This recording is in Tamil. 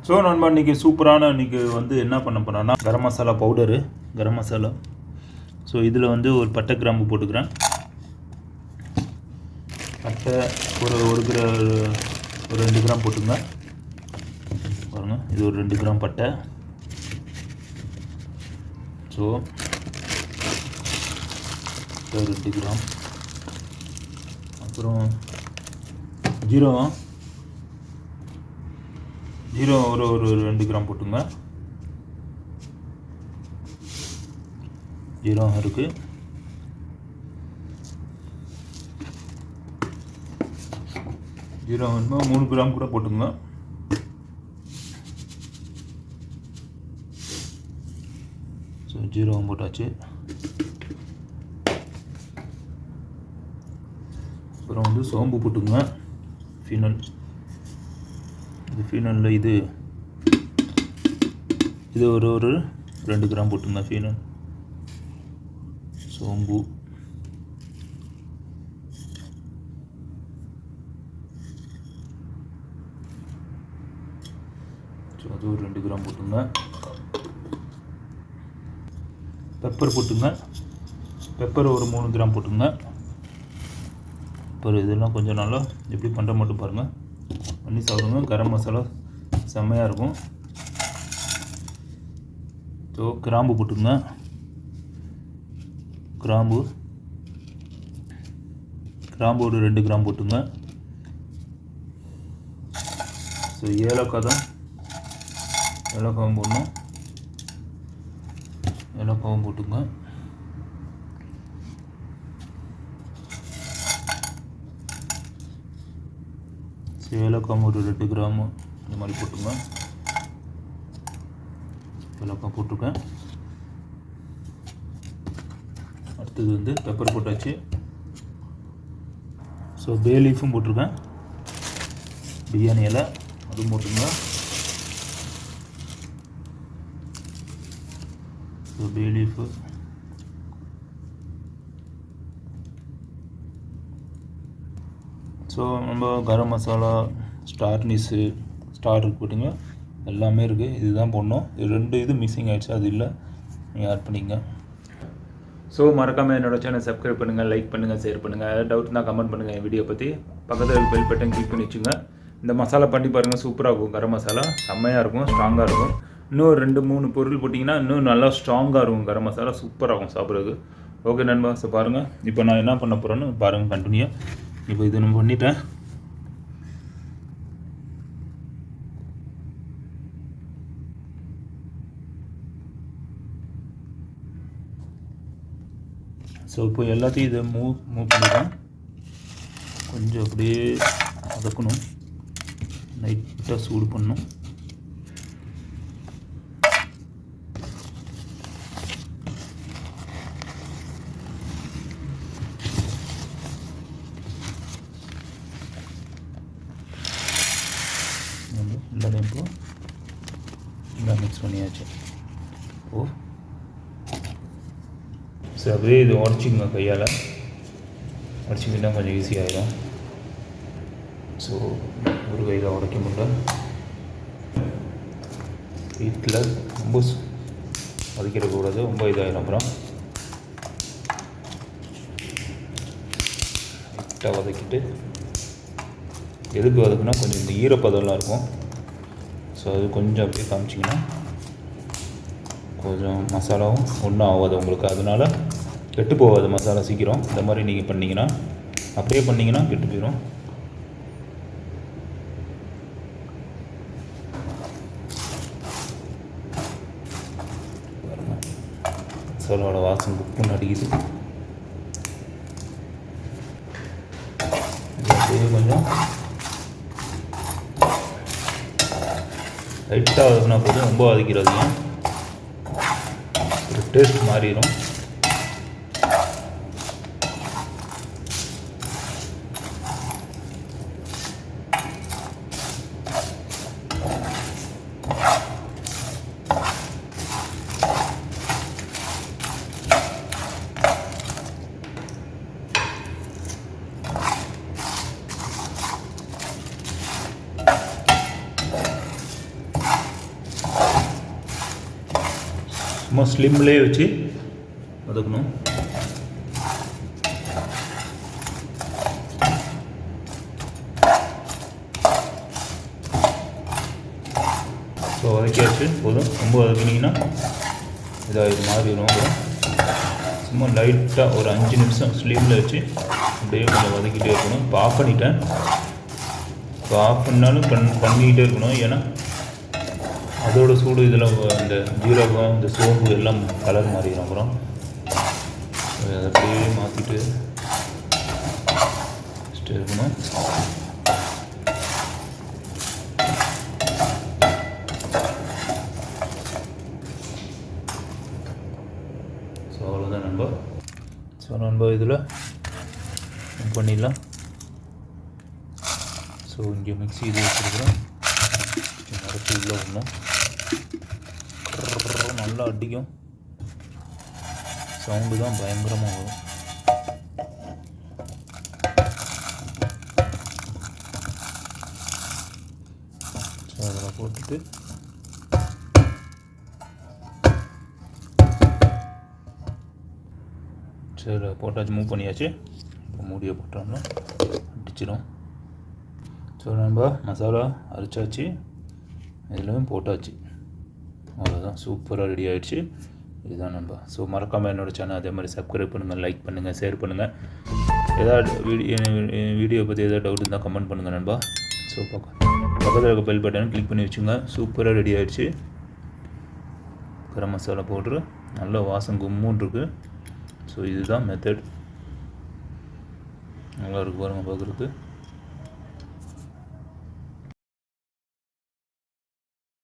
ஸோ நண்பா இன்றைக்கி சூப்பரான இன்றைக்கி வந்து என்ன பண்ண போகிறேன்னா கரம் மசாலா பவுடரு, கரம் மசாலா. ஸோ இதில் வந்து ஒரு பட்டை கிராம்பு போட்டுக்கிறேன். பட்டை ஒரு 2 கிராம் போட்டுங்க பாருங்கள். இது ஒரு 2 கிராம் பட்டை. So 2 gram. அப்புறம் ஜீரகம் ஒரு 2 கிராம் போட்டுங்க. ஜீரகம் இருக்குது. ஜீரகம் 3 கிராம் கூட போட்டுங்க. ஸோ ஜீரகம் போட்டாச்சு. அப்புறம் வந்து சோம்பு போட்டுங்க. ஃபீனல், இது ஃபீனலில் இது ஒரு 2 கிராம் போட்டுங்க. ஃபீனல், சோம்பு, ஸோ அது ஒரு 2 கிராம் போட்டுங்க. பெப்பர் போட்டுங்க. பெப்பர் ஒரு 3 கிராம் போட்டுங்க. பெப்பர் இதெல்லாம் கொஞ்சம் நல்லா எப்படி பண்ணுற மட்டும் பாருங்கள், பண்ணி சாப்பிடுங்க. கரம் மசாலா செம்மையாக இருக்கும். ஸோ கிராம்பு போட்டுங்க. கிராம்பு ஒரு 2 கிராம் போட்டுங்க. ஸோ ஏலக்காவும் போடணும். ஏலக்காவும் போட்டுங்க. ஸோ ஏலக்காய் ஒரு 2 கிராம் இந்த மாதிரி போட்டுங்க. ஏலக்காய் போட்டிருக்கேன். அடுத்தது வந்து பெப்பர் போட்டாச்சு. ஸோ பே லீஃபும் போட்டிருக்கேன். பிரியாணி இலை அதுவும் போட்டுங்க. ஸோ பே லீஃபு, ஸோ நம்ம கரம் மசாலா, ஸ்டார் இருக்கு போட்டிங்க, எல்லாமே இருக்குது. இதுதான் போடணும். இது 2 மிஸ்ஸிங் ஆகிடுச்சு, அது இல்லை, நீங்கள் ஆட் பண்ணிங்க. ஸோ மறக்காமல் என்னோடய சேனல் சப்ஸ்கிரைப் பண்ணுங்கள், லைக் பண்ணுங்கள், ஷேர் பண்ணுங்கள். ஏதாவது டவுட்னா கமெண்ட் பண்ணுங்கள் என் வீடியோ பற்றி. பக்கத்தில் பெல் பட்டன் கிளிக் பண்ணி வச்சுங்க. இந்த மசாலா பண்ணி பாருங்கள், சூப்பராக இருக்கும். கரம் மசாலா செம்மையாக இருக்கும், ஸ்ட்ராங்காக இருக்கும். இன்னும் 2-3 பொருள் போட்டிங்கன்னா இன்னும் நல்லா ஸ்ட்ராங்காக இருக்கும். கரம் மசாலா சூப்பராக இருக்கும் சாப்பிட்றதுக்கு. ஓகே நண்பா, ஸோ பாருங்கள் இப்போ நான் என்ன பண்ண போகிறேன்னு பாருங்கள் கண்டினியூ. இப்போ இது நான் பண்ணிட்டேன். ஸோ இப்போ எல்லாத்தையும் இதை மூவ் பண்ணிடுறேன். கொஞ்சம் அப்படியே வதக்கணும், லைட்டாக சூடு பண்ணணும். எல்லாத்தையும் இப்போ எல்லாம் மிக்ஸ் பண்ணியாச்சு. ஸோ அப்படியே இது உடச்சிங்க, கையால் உடச்சிக்கிட்டால் கொஞ்சம் ஈஸியாகிடும். ஸோ ஒரு கையில் உடைக்க முடியல. வீட்டில் ரொம்ப வதக்கிடக்கூடாது, ரொம்ப இதாகிடும். அப்புறம் லைட்டாக வதக்கிட்டு, எதுக்கு வதக்குனா கொஞ்சம் இந்த ஈரப்பதம்லாம் இருக்கும். ஸோ அது கொஞ்சம் அப்படியே காமிச்சிங்கன்னா கொஞ்சம் மசாலாவும் ஒன்றும் ஆகாது உங்களுக்கு. அதனால் கெட்டு போகாது மசாலா சீக்கிரம். இந்த மாதிரி நீங்கள் பண்ணிங்கன்னா, அப்படியே பண்ணிங்கன்னா கெட்டு போயிடும். மசாலாவோட வாசம் புக்குன்னு அடிக்குது. அப்படியே கொஞ்சம் லைட்டாக வதக்கினா போதும், ரொம்ப வதக்கிறாதீங்க, ஒரு டேஸ்ட் மாறிடும். சும்மா ஸ்லிம்லேயே வச்சு வதக்கணும். ஸோ வதக்கியாச்சு போதும். ரொம்ப வதக்கினீங்கன்னா இதாக மாறிடும். சும்மா லைட்டாக ஒரு 5 நிமிஷம் ஸ்லீமில் வச்சு அப்படியே கொஞ்சம் வதக்கிட்டே இருக்கணும். இப்போ ஆஃப் பண்ணிட்டேன். இப்போ ஆஃப் பண்ணாலும் பண்ணிக்கிட்டே இருக்கணும். ஏன்னா அதோட சூடு இதில் இந்த ஜீரகம் இந்த சோம்பு எல்லாம் கலர் மாறிடும். அப்புறம் அதை அப்படியே மாற்றிட்டு இருக்கணும். ஸோ அவ்வளோதான் நண்பா. ஸோ நண்பா இதில் பண்ணிடலாம். ஸோ இங்கே மிக்ஸி இது வச்சுருக்குறோம். அரைச்சி உள்ளே விடணும். நல்லா அடிக்கும். சவுண்டு தான் பயங்கரமாக வரும். ஸோ அதில் போட்டுட்டு சரி போட்டாச்சு, மூவ் பண்ணியாச்சு. இப்போ மூடியை போட்டோம்னா அடிச்சிடும். ஸோ நம்ம மசாலா அரைச்சாச்சு, இதுலையும் போட்டாச்சு. அவ்வளோதான், சூப்பராக ரெடி ஆகிடுச்சு. இதுதான் நண்பா. ஸோ மறக்காமல் என்னோடய சேனல் அதே மாதிரி சப்ஸ்கிரைப் பண்ணுங்கள், லைக் பண்ணுங்கள், ஷேர் பண்ணுங்கள். ஏதாவது வீடியோ பற்றி ஏதாவது டவுட் இருந்தால் கமெண்ட் பண்ணுங்கள் நண்பா. ஸோ பக்கத்தில் இருக்க பெல் பட்டனை கிளிக் பண்ணி வச்சுங்க. சூப்பராக ரெடி ஆகிடுச்சு. கரம் மசாலா பவுட்ரு நல்ல வாசம் கும்முன்னு இருக்குது. ஸோ இதுதான் மெத்தட். நல்லா இருக்குது பாருங்கள் பார்க்குறதுக்கு.